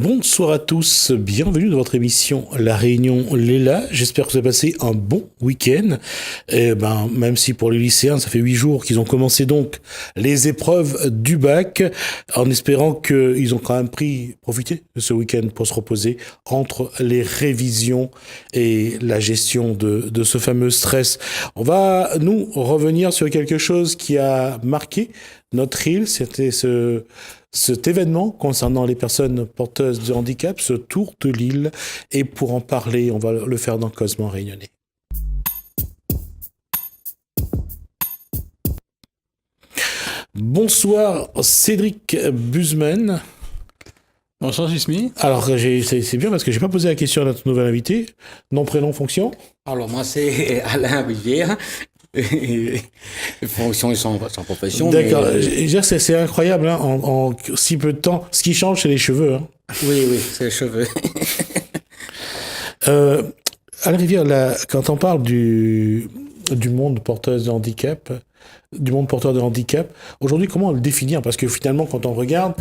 Bonsoir à tous, bienvenue dans votre émission La Réunion Léla. J'espère que vous avez passé un bon week-end. Même si pour les lycéens, ça fait 8 jours qu'ils ont commencé donc les épreuves du bac, en espérant qu'ils ont quand même profité de ce week-end pour se reposer entre les révisions et la gestion de ce fameux stress. On va nous revenir sur quelque chose qui a marqué notre île, c'était cet événement concernant les personnes porteuses de handicap, ce tour de l'île. Et pour en parler, on va le faire dans Cosmo Réunionnais. Bonsoir Cédric Buzman. Bonsoir Jismi. Alors c'est bien parce que j'ai pas posé la question à notre nouvel invité. Nom, prénom, fonction. Alors moi c'est Alain Rivière. Fonction et sans profession. D'accord. Mais... C'est incroyable, hein, en si peu de temps. Ce qui change, c'est les cheveux. Hein. Oui, c'est les cheveux. Alain Rivière, quand on parle du monde porteur de handicap, aujourd'hui, comment on le définir? Parce que finalement, quand on regarde,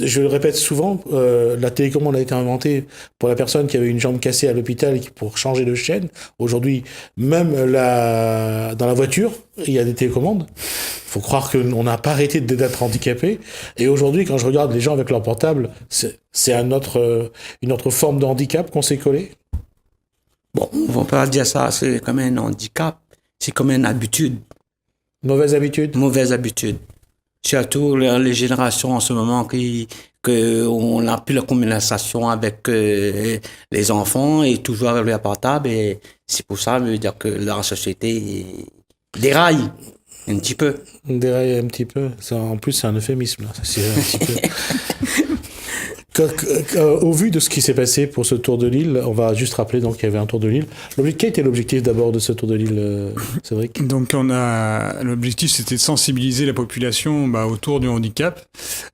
je le répète souvent, la télécommande a été inventée pour la personne qui avait une jambe cassée à l'hôpital et pour changer de chaîne. Aujourd'hui, même dans la voiture, il y a des télécommandes. Faut croire qu'on n'a pas arrêté d'être handicapé. Et aujourd'hui, quand je regarde les gens avec leur portable, c'est une autre forme de handicap qu'on s'est collé. Bon, on va pas dire ça, c'est comme un handicap, c'est comme une habitude. Mauvaise habitude. Surtout les générations en ce moment qu'on n'a plus la communication avec les enfants et toujours avec leur portable. Et c'est pour ça, veut dire que la société déraille un petit peu. Déraille un petit peu. Ça, en plus, c'est un euphémisme. Là. C'est un petit peu. Au vu de ce qui s'est passé pour ce tour de l'île, on va juste rappeler donc qu'il y avait un tour de l'île. Quel était l'objectif d'abord de ce tour de l'île, Cédric ? Donc l'objectif, c'était de sensibiliser la population autour du handicap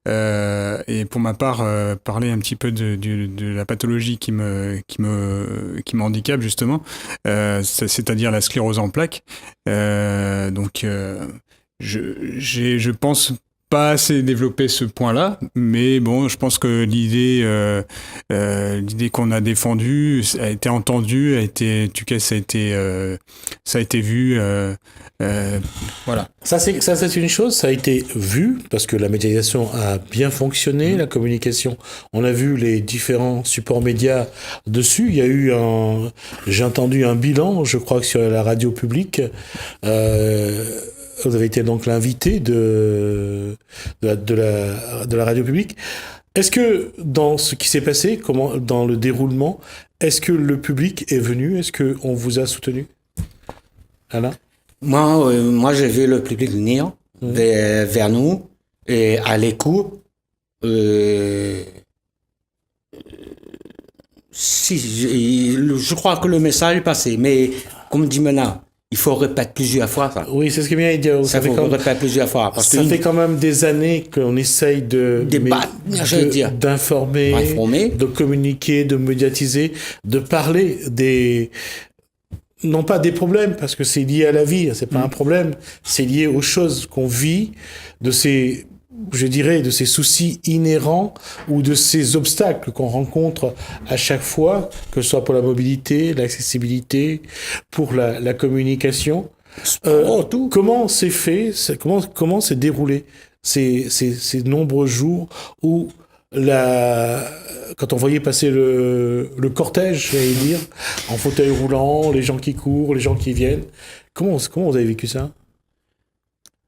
et pour ma part parler un petit peu de la pathologie qui me handicape justement, c'est-à-dire la sclérose en plaques. Je pense pas assez développé ce point-là, mais bon, je pense que l'idée qu'on a défendue a été entendue, en tout cas, ça a été vu, voilà. Ça c'est une chose, ça a été vu parce que la médiatisation a bien fonctionné, la communication. On a vu les différents supports médias dessus. Il y a eu j'ai entendu un bilan, je crois que sur la radio publique. Vous avez été donc l'invité de la radio publique. Est-ce que dans ce qui s'est passé, dans le déroulement, est-ce que le public est venu? Est-ce qu'on vous a soutenu? Alain? Moi, j'ai vu le public venir vers nous et à l'écoute. Je crois que le message est passé, mais comme dit maintenant, il faut répéter plusieurs fois ça. Oui, c'est ce que vient de dire. Ça faut répéter plusieurs fois. Parce ça fait quand même des années qu'on essaye d'informer, de communiquer, de médiatiser, de parler non pas des problèmes, parce que c'est lié à la vie, c'est pas un problème, c'est lié aux choses qu'on vit, de ces soucis inhérents ou de ces obstacles qu'on rencontre à chaque fois, que ce soit pour la mobilité, l'accessibilité, pour la communication. Tout. Comment c'est fait, comment s'est déroulé ces nombreux jours où quand on voyait passer le cortège, j'allais dire, en fauteuil roulant, les gens qui courent, les gens qui viennent, comment vous avez vécu ça?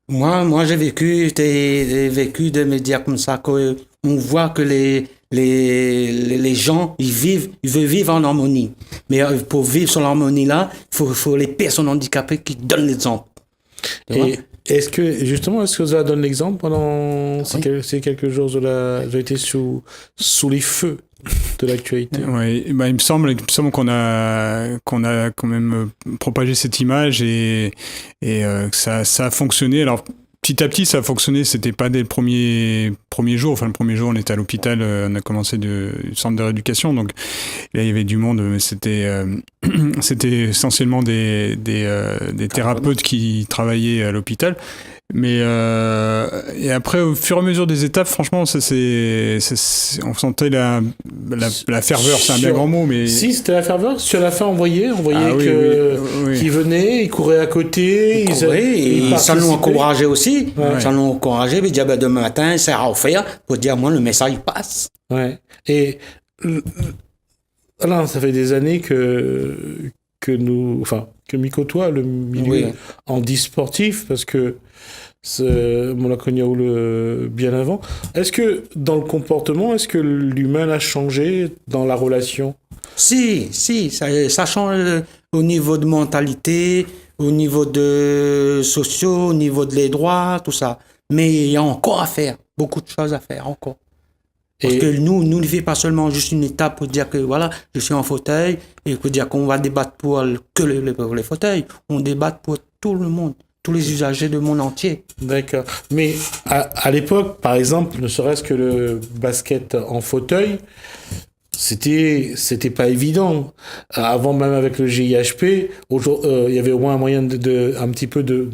Moi, j'ai vécu des médias comme ça, qu'on voit que les gens, ils veulent vivre en harmonie. Mais pour vivre sur l'harmonie-là, il faut les personnes handicapées qui donnent l'exemple. Et est-ce que vous avez donné l'exemple pendant ces quelques jours où vous avez été sous les feux de l'actualité? Oui, il me semble qu'on a quand même propagé cette image et que ça a fonctionné. Alors petit à petit, ça a fonctionné. C'était pas dès le premier jour. Enfin, le premier jour, on était à l'hôpital. On a commencé du centre de rééducation. Donc là, il y avait du monde, mais c'était essentiellement des thérapeutes qui travaillaient à l'hôpital. Mais et après, au fur et à mesure des étapes, franchement, on sentait la ferveur, c'est un bien grand mot, mais si c'était la ferveur, sur la fin on voyait oui. qu'ils venaient, ils couraient à côté, ça nous encourageait aussi, Ouais. ça nous encourageait, mais dire demain matin, ça à offert pour dire moi le message passe. Ouais. Et là, ça fait des années que m'y côtoie le milieu handisportif, parce que on l'a connu bien avant. Est-ce que dans le comportement, est-ce que l'humain a changé dans la relation? Si, ça change au niveau de mentalité, au niveau de sociaux, au niveau de les droits, tout ça. Mais il y a encore à faire, beaucoup de choses à faire encore. Parce que nous ne fait pas seulement juste une étape pour dire que voilà, je suis en fauteuil et pour dire qu'on va débattre pour les fauteuils. On débat pour tout le monde, tous les usagers du monde entier. D'accord. Mais à l'époque, par exemple, ne serait-ce que le basket en fauteuil, c'était pas évident. Avant, même avec le GIHP, il y avait au moins un moyen un petit peu de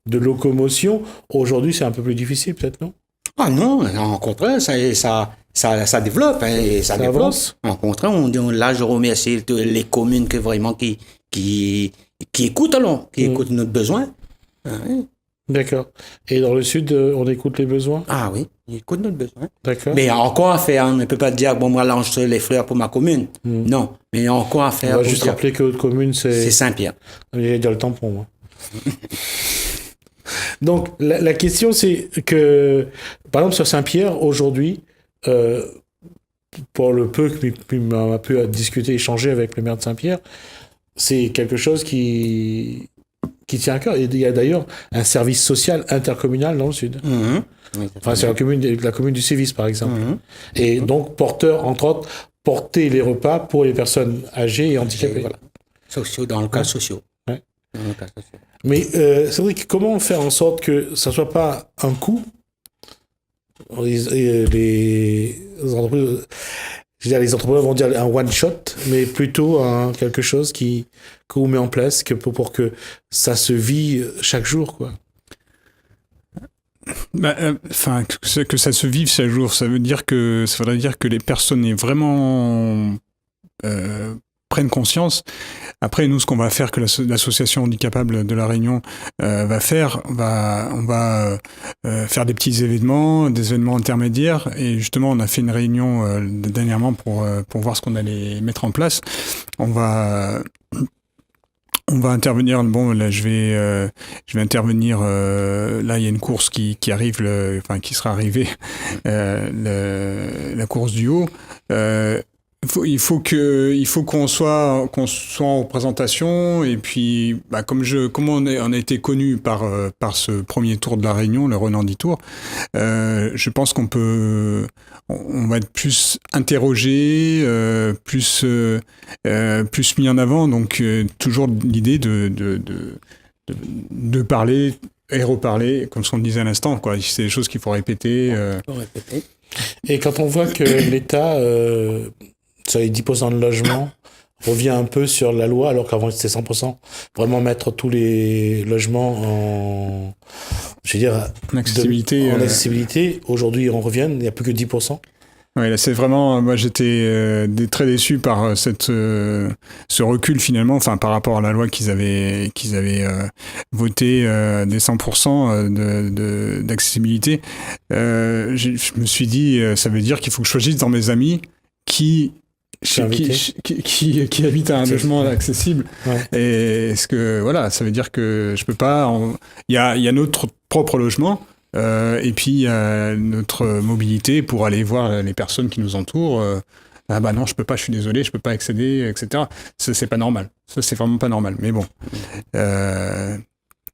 locomotion. Aujourd'hui, c'est un peu plus difficile, peut-être, non? Ah non, au contraire, ça développe, et ça développe. Avance. Au contraire, là, je remercie les communes qui écoutent écoutent notre besoin. Oui. D'accord. Et dans le sud, on écoute les besoins? Ah oui, ils écoutent notre besoin. D'accord. Mais il y a encore à faire. On ne peut pas dire, bon, moi, lance les fleurs pour ma commune. Non, mais il y a encore à faire. On va juste rappeler que votre commune, c'est Saint-Pierre. J'allais dire le tampon, moi. Donc, la question, c'est que, par exemple, sur Saint-Pierre, aujourd'hui, pour le peu que m'a pu discuter, échanger avec le maire de Saint-Pierre, c'est quelque chose qui tient à cœur. Et il y a d'ailleurs un service social intercommunal dans le sud. Enfin, c'est la commune du Sévis, par exemple. Et donc, entre autres, porter les repas pour les personnes âgées et handicapées. Voilà. Sociaux, dans le cas social. Ouais. Dans le cas social. Mais c'est vrai que comment faire en sorte que ça ne soit pas un coût? Les entreprises, les entrepreneurs vont dire un one-shot, mais plutôt quelque chose qu'on met en place pour que ça se vit chaque jour, quoi. Que ça se vive chaque jour, ça faudrait dire que les personnes aient vraiment prennent conscience. Après, nous, ce qu'on va faire, que l'association Handicapables de La Réunion va faire, on va faire des petits événements, des événements intermédiaires. Et justement, on a fait une réunion dernièrement pour voir ce qu'on allait mettre en place. On va intervenir. Bon, là, je vais intervenir. Là, il y a une course qui arrive, qui sera arrivée, la course du haut. Il faut qu'on soit en représentation, et puis comme on a été connu par ce premier tour de la Réunion, le Renandi Tour, je pense on va être plus interrogé, plus mis en avant, donc toujours l'idée de parler et reparler, comme ce qu'on disait à l'instant, quoi. C'est des choses qu'il faut répéter. Et quand on voit que l'État sur les 10% de logement revient un peu sur la loi, alors qu'avant c'était 100%, vraiment mettre tous les logements en accessibilité. Aujourd'hui, on revient, il n'y a plus que 10%. Oui, là, c'est vraiment, moi j'étais très déçu par ce recul finalement, par rapport à la loi qu'ils avaient voté des 100% d'accessibilité. Je me suis dit, ça veut dire qu'il faut que je choisisse dans mes amis qui habite à un logement accessible. Ouais. Et est-ce que, voilà, ça veut dire que je peux pas. Il y a notre propre logement, et puis il y a notre mobilité pour aller voir les personnes qui nous entourent. Non, je peux pas, je suis désolé, je peux pas accéder, etc. Ça, c'est pas normal. Ça, c'est vraiment pas normal. Mais bon.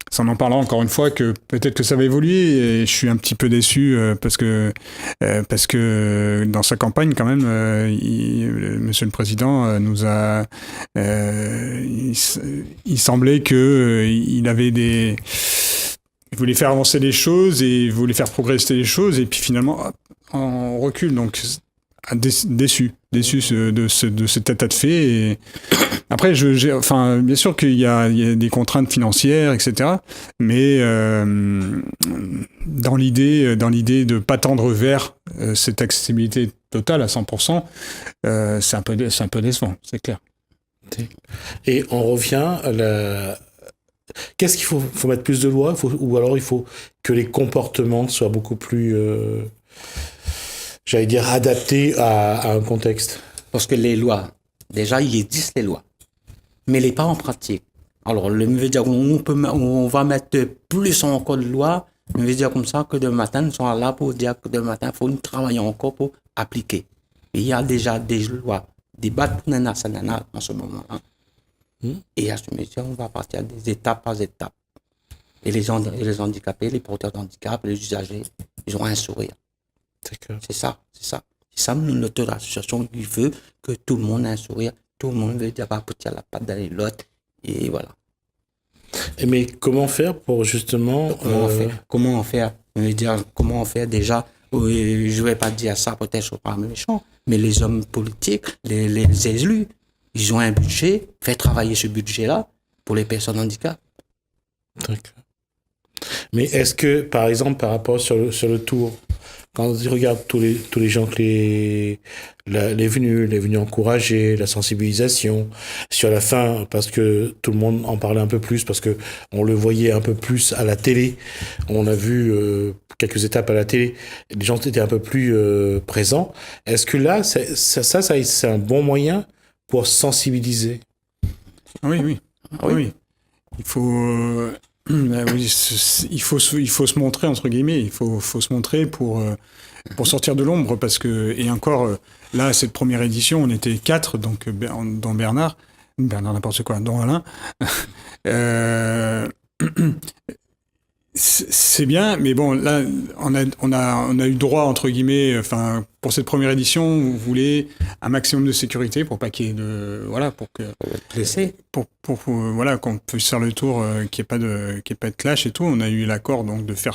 Ça en parlant encore une fois que peut-être que ça va évoluer, et je suis un petit peu déçu parce que dans sa campagne quand même, Monsieur le Président nous a, il semblait que il voulait faire avancer les choses et il voulait faire progresser les choses, et puis finalement on recule. Donc déçu de cet état de fait. Et après, bien sûr qu'il y a des contraintes financières, etc. Mais dans l'idée de pas tendre vers cette accessibilité totale à 100%, c'est un peu décevant, c'est clair. Et on revient à la... Qu'est-ce qu'il faut mettre plus de lois, ou alors il faut que les comportements soient beaucoup plus, j'allais dire, adaptés à un contexte. Parce que les lois, déjà, il existe les lois, mais les pas en pratique. Alors, le veut dire on va mettre plus encore de lois, je veut dire comme ça que demain matin, nous sommes là pour dire que demain matin, il faut nous travailler encore pour appliquer. Et il y a déjà des lois, des bâtons nationales en ce moment-là. Et à ce métier, on va partir des étapes par étapes. Et les handicapés, les porteurs de handicap, les usagers, ils auront un sourire. C'est ça. C'est ça, notre association, il veut que tout le monde ait un sourire. Tout le monde veut dire, tirer la patte dans l'autre. Et voilà. Mais comment faire pour justement... Comment faire Je veux dire, comment faire déjà je ne vais pas dire ça, peut-être je ne suis pas méchant, mais les hommes politiques, les élus, ils ont un budget, fait travailler ce budget-là pour les personnes handicapées. D'accord. Mais est-ce que, par exemple, par rapport sur le tour, quand on regarde tous les gens que les venus encourager, la sensibilisation, sur la fin, parce que tout le monde en parlait un peu plus, parce que on le voyait un peu plus à la télé, on a vu quelques étapes à la télé, les gens étaient un peu plus présents. Est-ce que là, c'est un bon moyen pour sensibiliser? Oui. Il faut... il faut se montrer, entre guillemets, il faut se montrer pour sortir de l'ombre, parce que, et encore, là, cette première édition, on était 4, donc, dont Bernard n'importe quoi, dont Alain, c'est bien, mais bon, là, on a eu droit, entre guillemets, enfin, pour cette première édition, on voulait un maximum de sécurité pour pas qu'il y ait voilà, qu'on puisse faire le tour, qu'il n'y ait pas de clash et tout. On a eu l'accord, donc, de faire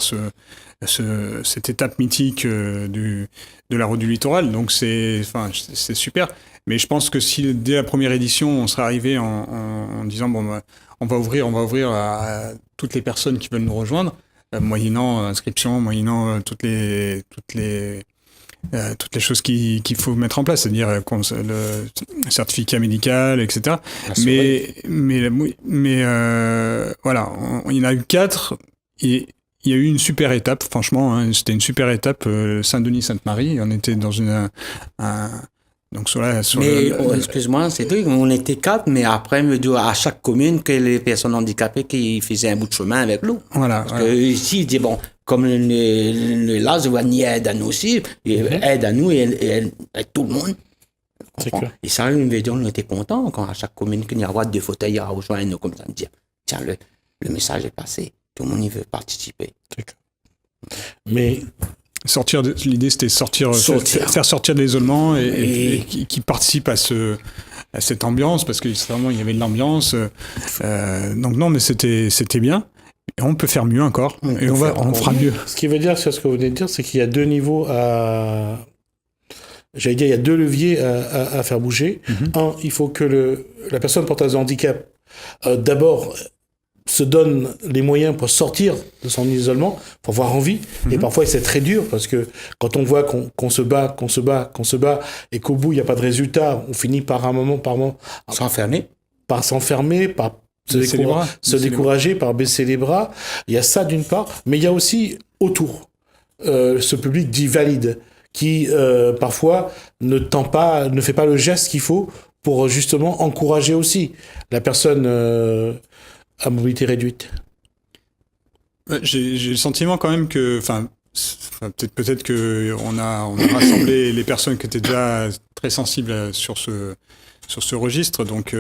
cette étape mythique, de la route du littoral. Donc, c'est super. Mais je pense que si, dès la première édition, on serait arrivé en disant, on va ouvrir à toutes les personnes qui veulent nous rejoindre, moyennant inscription, moyennant toutes les choses qu'il faut mettre en place, c'est-à-dire le certificat médical, etc. Voilà, il y en a eu 4 et il y a eu une super étape, franchement, hein, c'était une super étape, Saint-Denis-Sainte-Marie. On était dans donc excuse-moi, c'est tout. On était 4, mais après, à chaque commune, que les personnes handicapées qui faisaient un bout de chemin avec nous. Voilà. Parce que ici, ils disaient, comme là, je vois ni aide à nous aussi, aide à nous et tout le monde. Et ça, on était contents quand à chaque commune, qu'il y avait 2 fauteuils à rejoindre, comme ça, dire, tiens, le message est passé. Tout le monde y veut participer. D'accord. Mais... l'idée c'était faire sortir de l'isolement et qui participe à cette ambiance, parce que vraiment il y avait de l'ambiance, donc non, mais c'était bien, et on peut faire mieux encore, et on fera mieux. Ce qui veut dire, c'est ce que vous venez de dire, c'est qu'il y a 2 niveaux j'allais dire, il y a 2 leviers à faire bouger. Un, il faut que la personne porteuse de handicap d'abord se donne les moyens pour sortir de son isolement, pour avoir envie. Et parfois, c'est très dur, parce que quand on voit qu'on se bat, et qu'au bout, il n'y a pas de résultat, on finit par un moment, s'enfermer, par se décourager, par baisser les bras. Il y a ça d'une part, mais il y a aussi autour ce public dit valide, qui parfois ne fait pas le geste qu'il faut pour justement encourager aussi la personne à mobilité réduite. J'ai le sentiment quand même que, peut-être que on a rassemblé les personnes qui étaient déjà très sensibles sur ce registre, donc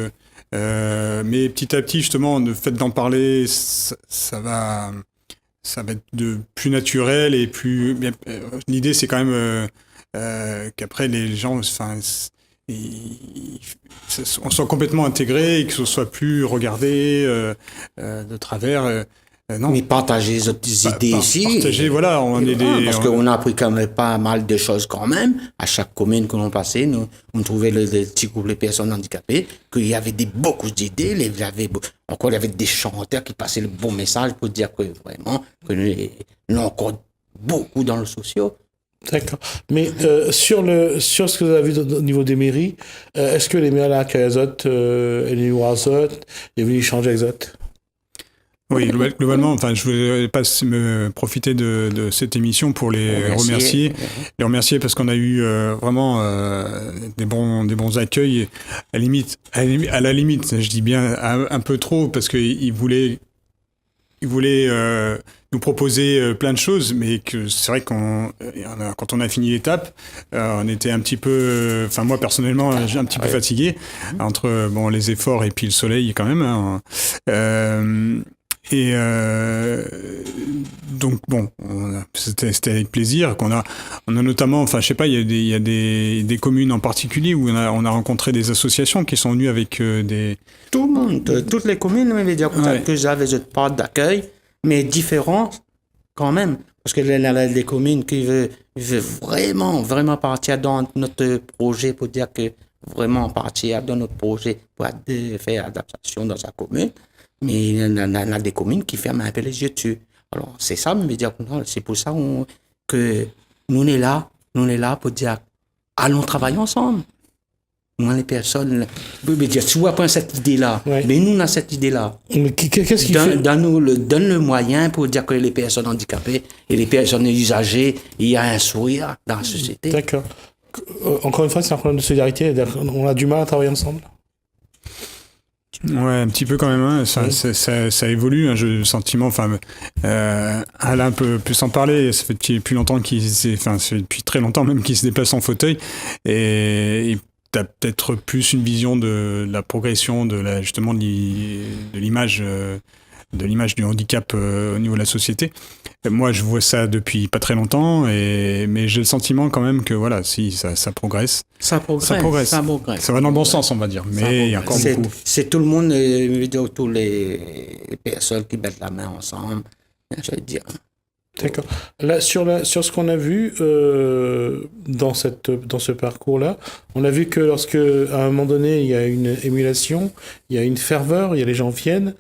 mais petit à petit, justement, le fait d'en parler, ça va être de plus naturel, et plus l'idée, c'est quand même qu'après les gens, on soit complètement intégré et que ce soit plus regardé de travers. non. Mais partager les autres idées ici. Partager, voilà, on est des... Parce qu'on a appris quand même pas mal de choses quand même. À chaque commune que l'on passait, on trouvait les petits groupes de personnes handicapées, qu'il y avait beaucoup d'idées, il y avait des chanteurs qui passaient le bon message pour dire que vraiment, que nous avons encore beaucoup dans le social. D'accord. Mais sur ce que vous avez vu au niveau des mairies, est-ce que les maires là, Kayazot, Elie Ouazot, est venu échanger avec Zot? Oui, globalement, enfin, je voulais pas me profiter de cette émission pour les remercier. Les remercier parce qu'on a eu vraiment des bons accueils. À la limite, je dis bien un peu trop, parce qu'ils voulaient nous proposer plein de choses, mais que c'est vrai quand on a fini l'étape, on était un petit peu, enfin moi personnellement, j'ai un petit peu fatigué entre les efforts et puis le soleil quand même. Hein. Donc c'était avec plaisir qu'on a notamment, enfin je sais pas, il y a des communes en particulier où on a rencontré des associations qui sont venues avec des... Tout le monde, toutes les communes, on veut dire que j'avais une part d'accueil, mais différent quand même, parce que il y a des communes qui veulent vraiment partir dans notre projet pour dire que vraiment partir dans notre projet pour faire adaptation dans sa commune. Mais il y a des communes qui ferment un peu les yeux dessus. Alors, c'est ça, me dire, c'est pour ça que nous, on est là pour dire, allons travailler ensemble. Nous, les personnes, me dire, tu vois pas cette idée-là, mais nous, on a cette idée-là. Mais qu'est-ce qui fait? Donne le moyen pour dire que les personnes handicapées et les personnes usagées, il y a un sourire dans la société. D'accord. Encore une fois, c'est un problème de solidarité. On a du mal à travailler ensemble. Ouais, un petit peu quand même. Hein. Ça évolue. Hein, le sentiment. Enfin, Alain peut plus en parler. Ça fait depuis longtemps ça fait depuis très longtemps même qu'il se déplace en fauteuil. Et t'as peut-être plus une vision de la progression justement de l'image. De l'image du handicap au niveau de la société. Moi, je vois ça depuis pas très longtemps, mais j'ai le sentiment quand même que voilà, si ça progresse. Ça progresse. Ça va dans le bon sens, on va dire. Mais il y a encore beaucoup. C'est tout le monde, tous les personnes qui mettent la main ensemble, je veux dire. D'accord. Là, sur ce qu'on a vu dans ce parcours-là, on a vu que lorsque, à un moment donné, il y a une émulation, il y a une ferveur, il y a les gens viennent.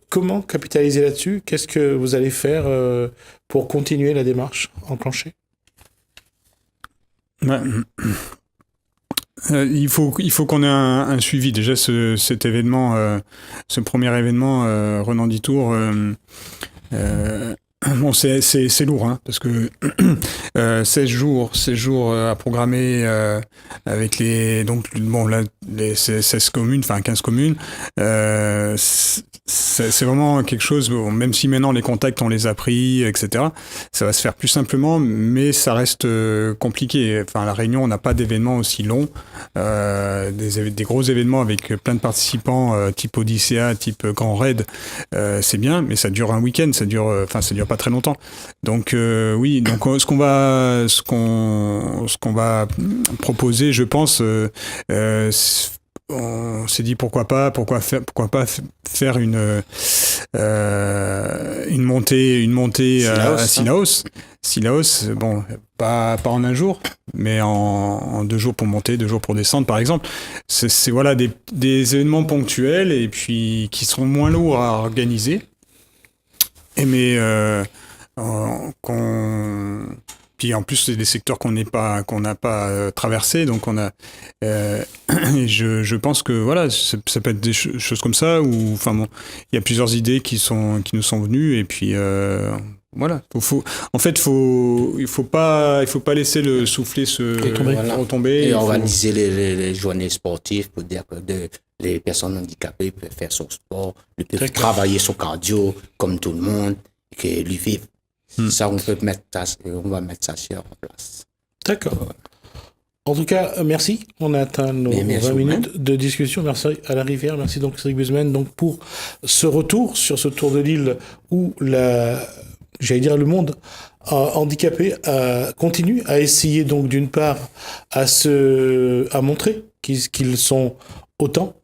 Comment capitaliser là-dessus? Qu'est-ce que vous allez faire pour continuer la démarche enclenchée? Il faut qu'on ait un suivi. Déjà, cet événement, ce premier événement, Renan Ditour. Bon, c'est lourd, hein, parce que 16 jours à programmer avec les 16 communes, enfin 15 communes. C'est vraiment quelque chose, même si maintenant les contacts on les a pris, etc., ça va se faire plus simplement, mais ça reste compliqué. Enfin, à La Réunion, on n'a pas d'événements aussi longs, des gros événements avec plein de participants, type Odyssea, type Grand Raid, c'est bien, mais ça dure un week-end, ça dure pas très longtemps. Donc oui, donc ce qu'on va proposer, je pense, on s'est dit pourquoi pas faire une montée à Sillaos. Sillaos, bon, pas en un jour, mais en 2 jours pour monter, 2 jours pour descendre, par exemple. C'est voilà des événements ponctuels et puis qui seront moins lourds à organiser. Mais puis en plus c'est des secteurs qu'on n'a pas traversés, donc on a je pense que voilà, ça peut être des choses comme ça, ou enfin bon, il y a plusieurs idées qui nous sont venues, et puis voilà, il faut pas laisser le soufflet retomber. Et organiser les journées sportives pour dire que les personnes handicapées peuvent faire son sport, peuvent travailler son cardio comme tout le monde, et que lui vivre. Ça, on va mettre ça en place. D'accord. En tout cas, merci. On a atteint nos 20 minutes de discussion. Merci à la Rivière. Merci donc Cédric Busemen pour ce retour sur ce tour de l'île où le monde handicapé continue à essayer donc d'une part à montrer qu'ils sont autant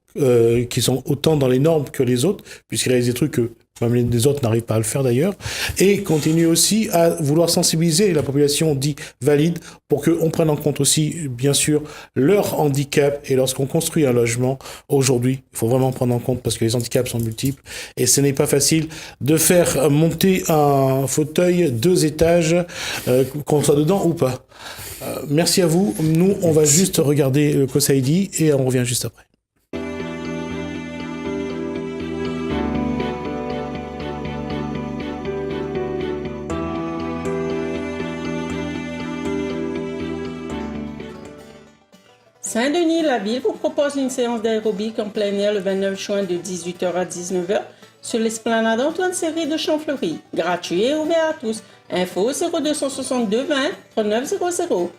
dans les normes que les autres, puisqu'ils réalisent des trucs que même les autres n'arrivent pas à le faire d'ailleurs, et continue aussi à vouloir sensibiliser la population dite valide pour qu'on prenne en compte aussi, bien sûr, leur handicap. Et lorsqu'on construit un logement, aujourd'hui, il faut vraiment prendre en compte parce que les handicaps sont multiples et ce n'est pas facile de faire monter un fauteuil 2 étages, qu'on soit dedans ou pas. Merci à vous. Nous, on va juste regarder le Kosaidi et on revient juste après. Saint-Denis, la ville, vous propose une séance d'aérobic en plein air le 29 juin de 18h à 19h sur l'esplanade Antoine Seri de Champfleury. Gratuit et ouvert à tous. Info 0262 20 39 00.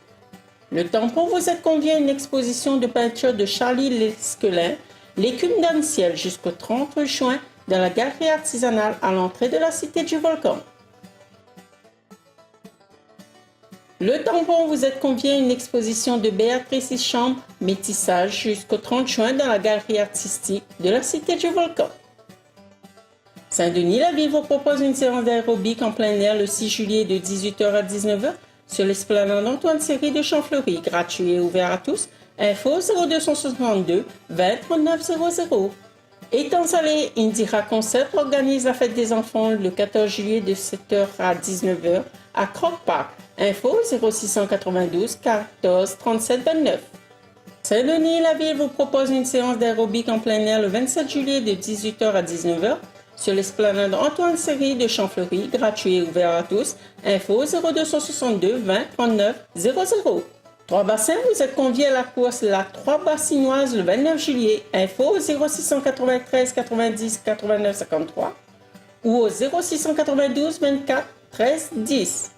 Le tampon vous êtes convié à une exposition de peinture de Charlie Lesquelin, l'écume dans le ciel, jusqu'au 30 juin dans la galerie artisanale à l'entrée de la cité du Volcan. Le tampon vous êtes convié à une exposition de Béatrice Chambre, métissage, jusqu'au 30 juin dans la galerie artistique de la cité du Volcan. Saint-Denis, la ville vous propose une séance d'aérobic en plein air le 6 juillet de 18h à 19h sur l'esplanade Antoine Seri de Champfleury, gratuit et ouvert à tous. Info 0262 20 39 00. Étant salé, Indira Concept organise la fête des enfants le 14 juillet de 7h à 19h à Croc Park. Info 0692 14 37 29. Saint-Denis, la ville vous propose une séance d'aérobic en plein air le 27 juillet de 18h à 19h sur l'esplanade Antoine Seri de Champfleury, gratuit et ouvert à tous. Info 0262 20 39 00. Trois bassins, vous êtes conviés à la course La 3 Bassinoise le 29 juillet. Info 0693 90 89 53 ou au 0692 24 13 10.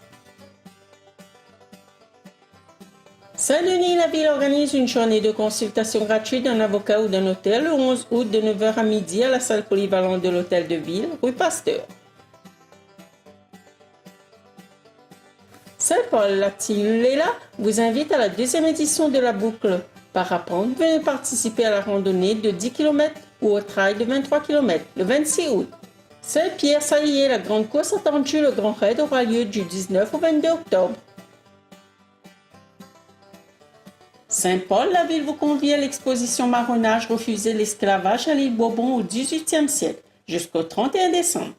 Saint-Denis, la ville organise une journée de consultation gratuite d'un avocat ou d'un notaire le 11 août de 9h à midi à la salle polyvalente de l'Hôtel de Ville, rue Pasteur. Saint-Paul, la Léla vous invite à la deuxième édition de la boucle Parapente. Venez participer à la randonnée de 10 km ou au trail de 23 km le 26 août. Saint-Pierre-Salier, la grande course attendue, le Grand Raid aura lieu du 19 au 22 octobre. Saint-Paul, la ville vous convie à l'exposition Marronnage, refuser l'esclavage à l'île Bourbon au XVIIIe siècle, jusqu'au 31 décembre.